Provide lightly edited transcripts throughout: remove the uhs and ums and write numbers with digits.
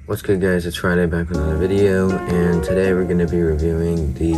What's good, guys? It's Friday, back with another video, and today we're going to be reviewing the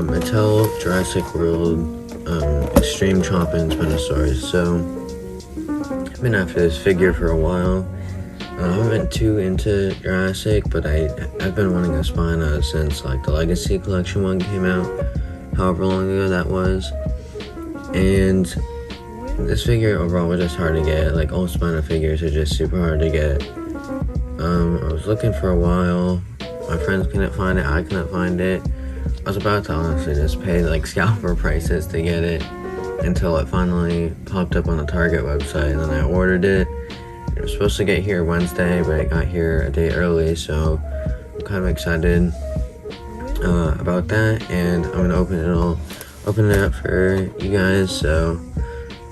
Mattel Jurassic World Extreme Chompin' Spinosaurus. So, I've been after this figure for a while. I haven't been too into Jurassic, but I've been wanting a Spino since like the Legacy Collection one came out, however long ago that was. And this figure overall was just hard to get. Like, all Spino figures are just super hard to get. I was looking for a while. My friends couldn't find it, I couldn't find it. I was about to honestly just pay like scalper prices to get it until it finally popped up on the Target website, and then I ordered it. It was supposed to get here Wednesday, but it got here a day early, so I'm kind of excited about that, and I'm gonna open it up for you guys. So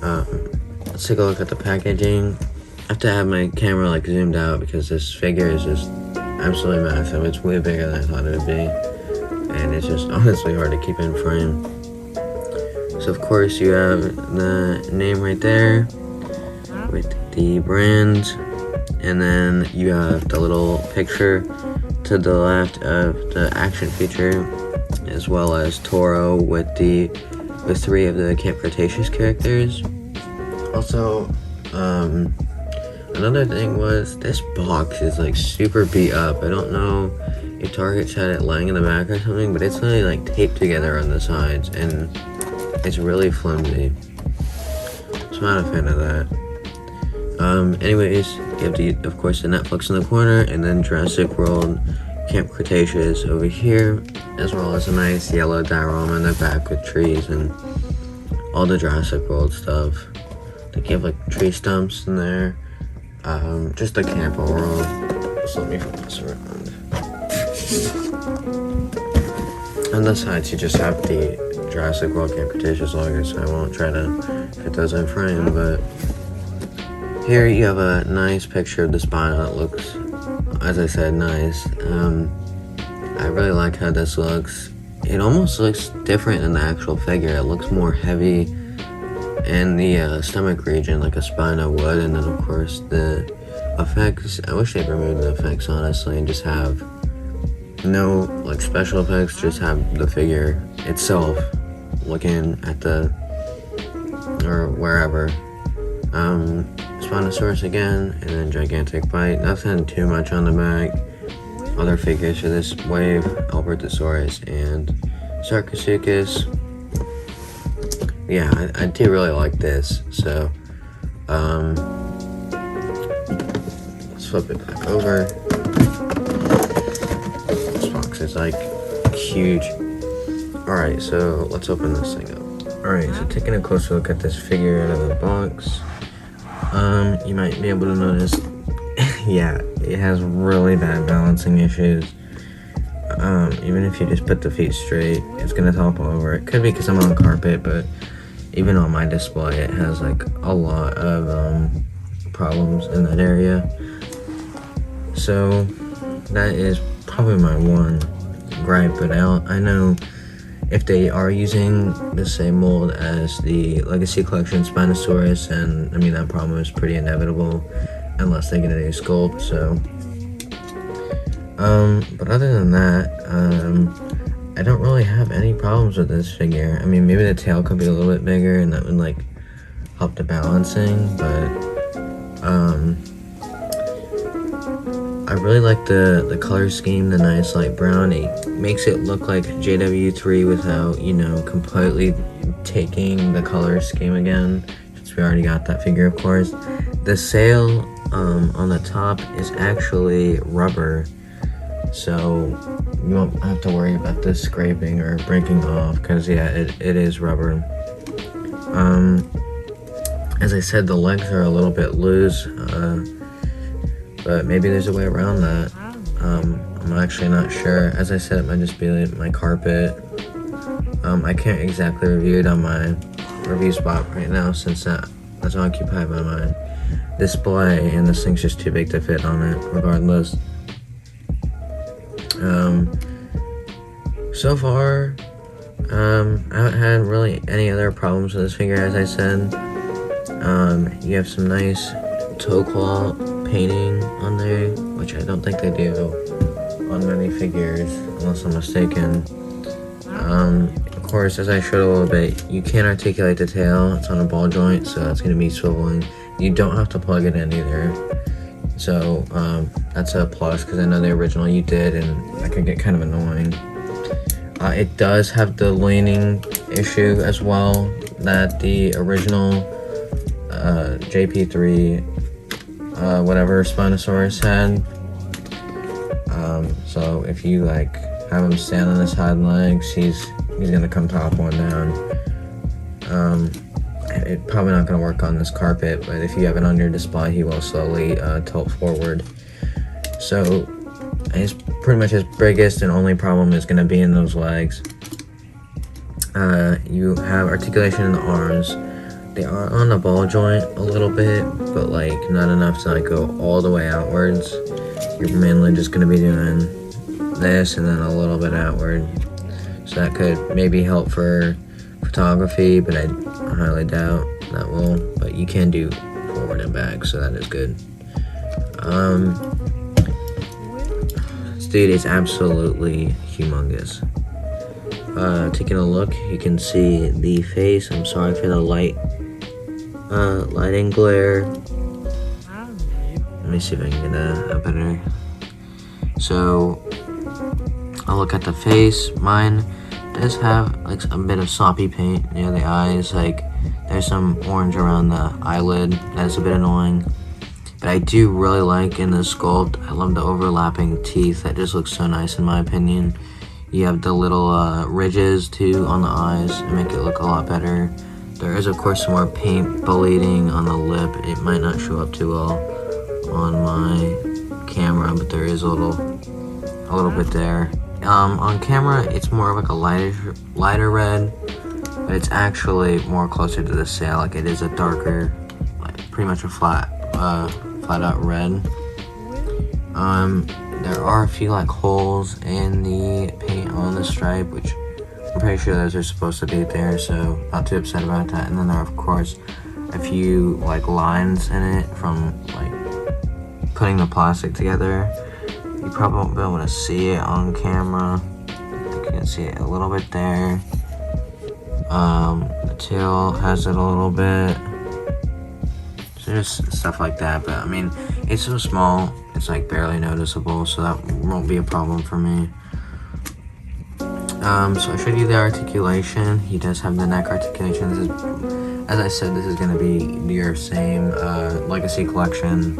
let's take a look at the packaging. I have to have my camera like zoomed out because this figure is just absolutely massive. It's way bigger than I thought it would be, and it's just honestly hard to keep in frame. So of course you have the name right there with the brand, and then you have the little picture to the left of the action feature, as well as Toro with three of the Camp Cretaceous characters. Also, another thing was this box is like super beat up. I don't know if Target's had it lying in the back or something, but it's literally like taped together on the sides, and it's really flimsy. So I'm not a fan of that. Anyways, you have of course the Netflix in the corner, and then Jurassic World Camp Cretaceous over here, as well as a nice yellow diorama in the back with trees and all the Jurassic World stuff. They have like tree stumps in there. Just the camp overall. Just let me flip this around. On the sides, you just have the Jurassic World Camp Cretaceous logo, so I won't try to fit those in frame, but here you have a nice picture of the Spino. It looks, as I said, nice. I really like how this looks. It almost looks different than the actual figure. It looks more heavy in the stomach region like a Spino would, and then of course the effects, I wish they'd remove the effects honestly and just have no like special effects, just have the figure itself looking at the, or wherever. Spinosaurus again, and then gigantic bite. Nothing too much on the back. Other figures for this wave: Albertosaurus and Sarcosuchus. Yeah, I do really like this. So let's flip it back over. This box is like huge. Alright, so let's open this thing up. Alright, so taking a closer look at this figure out of the box, you might be able to notice, yeah, it has really bad balancing issues. Even if you just put the feet straight, it's gonna topple over. It could be because I'm on carpet, but even on my display, it has like a lot of problems in that area. So that is probably my one gripe, but I know if they are using the same mold as the Legacy Collection Spinosaurus, and I mean that problem is pretty inevitable unless they get a new sculpt. So but other than that, I don't really have any problems with this figure. I mean, maybe the tail could be a little bit bigger and that would like help the balancing, but I really like the color scheme, the nice light brown. It makes it look like JW3 without, you know, completely taking the color scheme again, since we already got that figure, of course. The sail on the top is actually rubber, so you won't have to worry about this scraping or breaking off, because yeah, it is rubber. As I said, the legs are a little bit loose, but maybe there's a way around that. I'm actually not sure. As I said, it might just be like my carpet. I can't exactly review it on my review spot right now, since that's occupied by my display, and this thing's just too big to fit on it regardless. So far, I haven't had really any other problems with this figure. As I said, you have some nice toe claw painting on there, which I I don't think they do on many figures, unless I'm mistaken. Of course, as I showed a little bit, you can articulate the tail. It's on a ball joint, so it's going to be swiveling. You don't have to plug it in either. So that's a plus, because I know the original you did, and that could get kind of annoying. It does have the leaning issue as well that the original JP3 whatever Spinosaurus had. So if you like have him stand on his hind legs, he's gonna come top one down. It's probably not gonna work on this carpet, but if you have it on your display, he will slowly tilt forward. So pretty much his biggest and only problem is gonna be in those legs. You have articulation in the arms. They are on the ball joint a little bit, but like not enough to like go all the way outwards. You're mainly just gonna be doing this and then a little bit outward. So that could maybe help for photography, but I highly doubt that will. But you can do forward and back, so that is good. This dude is absolutely humongous. Taking a look, you can see the face. I'm sorry for the lighting glare. Let me see if I can get a better. So I'll look at the face. Mine does have like a bit of sloppy paint near the eyes. Like there's some orange around the eyelid. That's a bit annoying. But I do really like in the sculpt, I love the overlapping teeth. That just looks so nice in my opinion. You have the little ridges too on the eyes and make it look a lot better. There is of course some more paint bleeding on the lip. It might not show up too well on my camera, but there is a little bit there. On camera it's more of like a lighter red, but it's actually more closer to the sail. Like it is a darker, like pretty much a flat out red. There are a few like holes in the paint on the stripe, which I'm pretty sure those are supposed to be there, so not too upset about that. And then there are of course a few like lines in it from like putting the plastic together. You probably won't be able to see it on camera. You can see it a little bit there. The tail has it a little bit. So just stuff like that, but I mean, it's so small, it's like barely noticeable, so that won't be a problem for me. So I showed you the articulation. He does have the neck articulation. This is, as I said, this is going to be your same Legacy Collection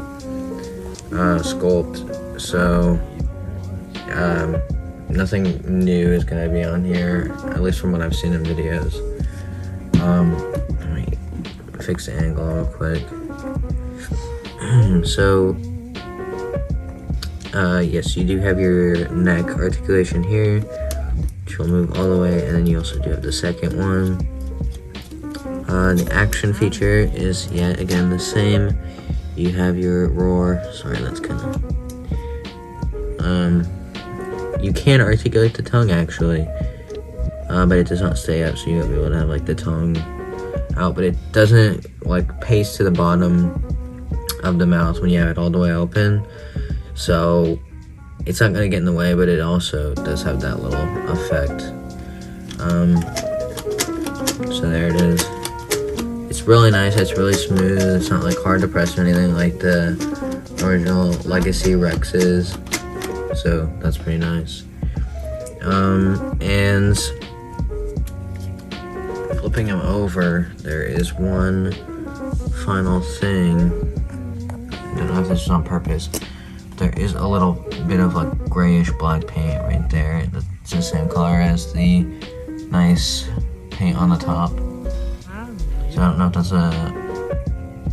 sculpt. So nothing new is going to be on here, at least from what I've seen in videos. Let me fix the angle real quick. So yes, you do have your neck articulation here, which will move all the way, and then you also do have the second one. The action feature is yet again the same. You have your roar. Sorry, that's kind of you can articulate the tongue actually, but it does not stay up, so you'll be able to have like the tongue out, but it doesn't like paste to the bottom of the mouth when you have it all the way open, so it's not going to get in the way, but it also does have that little effect. So there it is. It's really nice. It's really smooth. It's not like hard to press or anything like the original Legacy Rexes, so that's pretty nice. And flipping them over, there is one final thing. I don't know if this is on purpose. There is a little bit of like grayish black paint right there. It's the same color as the nice paint on the top. So I don't know if that's a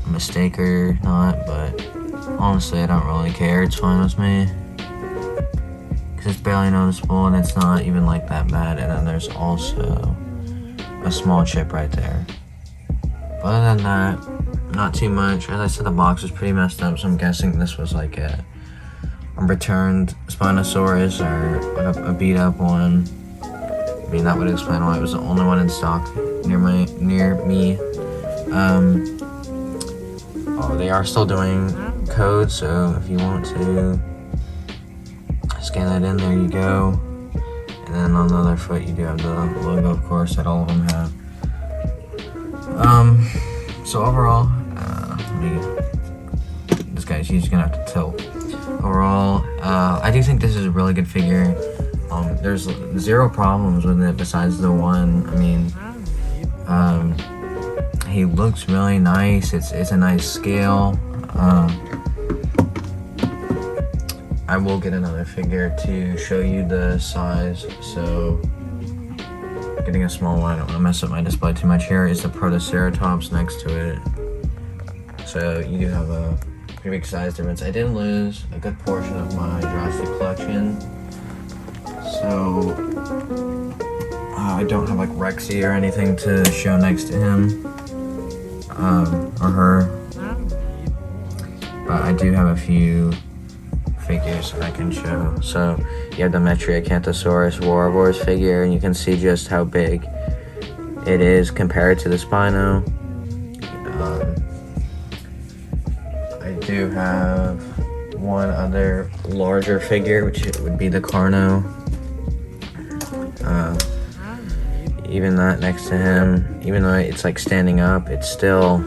mistake or not, but honestly I don't really care. It's fine with me, because it's barely noticeable and it's not even like that bad. And then there's also a small chip right there. But other than that, not too much. As I said, the box is pretty messed up, so I'm guessing this was like a returned Spinosaurus or a beat up one. I mean, that would explain why it was the only one in stock near me. Oh, they are still doing codes, so if you want to scan that in, there you go. And then on the other foot you do have the logo, of course, that all of them have. So overall, this guy's gonna have to tilt. Overall, I do think this is a really good figure. There's zero problems with it besides the one. I mean, he looks really nice. It's a nice scale. I will get another figure to show you the size. So, getting a small one, I don't want to mess up my display too much. Here is the Protoceratops next to it. So you do have a pretty big size difference. I did lose a good portion of my Jurassic collection. So I don't have like Rexy or anything to show next to him or her, but I do have a few figures that I can show. So you have the Metriacanthosaurus Warvor's figure, and you can see just how big it is compared to the Spino. I do have one other larger figure, which would be the Carno. Even that next to him, even though it's like standing up, it still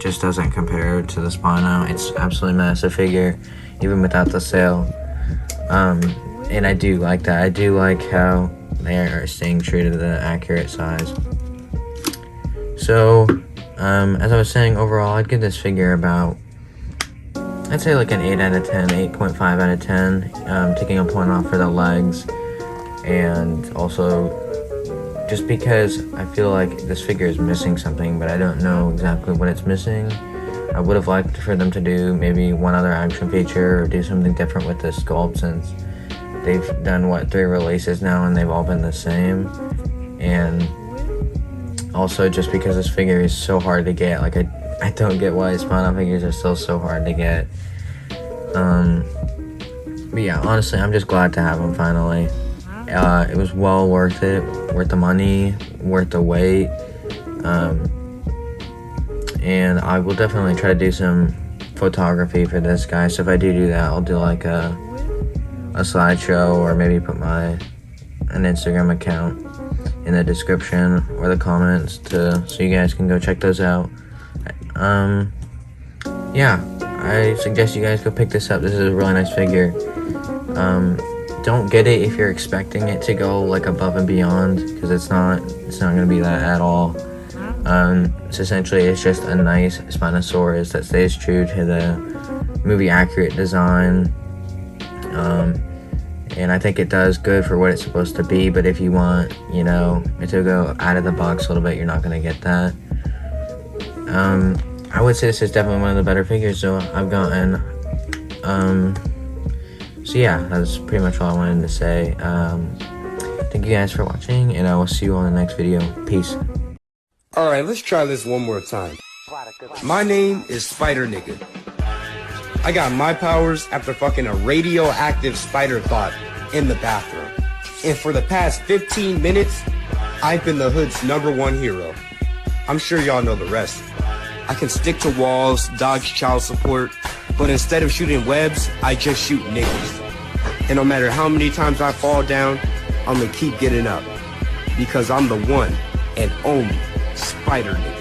just doesn't compare to the Spino. It's absolutely massive figure, even without the sail. And I do like that. I do like how they are staying true to the accurate size. So, as I was saying, overall, I'd give this figure about, I'd say like an 8 out of 10, 8.5 out of 10, taking a point off for the legs, and also just because I feel like this figure is missing something, but I don't know exactly what it's missing. I would have liked for them to do maybe one other action feature or do something different with this sculpt, since they've done, what, 3 releases now and they've all been the same. And also just because this figure is so hard to get, like I don't get why Spino figures are still so hard to get. But yeah, honestly, I'm just glad to have them finally. It was well worth it, worth the money, worth the wait. And I will definitely try to do some photography for this guy. So if I do that, I'll do like a slideshow, or maybe put an Instagram account in the description or the comments so you guys can go check those out. Yeah, I suggest you guys go pick this up. This is a really nice figure. Don't get it if you're expecting it to go like above and beyond, because it's not gonna be that at all. It's just a nice Spinosaurus that stays true to the movie accurate design. And I think it does good for what it's supposed to be, but if you want, it to go out of the box a little bit, you're not gonna get that. I would say this is definitely one of the better figures so I've gotten. So yeah, that's pretty much all I wanted to say. Thank you guys for watching, and I will see you on the next video. Peace. Alright, let's try this one more time. My name is Spider Nigga. I got my powers after fucking a radioactive spider thought in the bathroom. And for the past 15 minutes, I've been the hood's #1 hero. I'm sure y'all know the rest. I can stick to walls, dodge child support, but instead of shooting webs, I just shoot niggas. And no matter how many times I fall down, I'm gonna keep getting up. Because I'm the one and only Spider Nigga.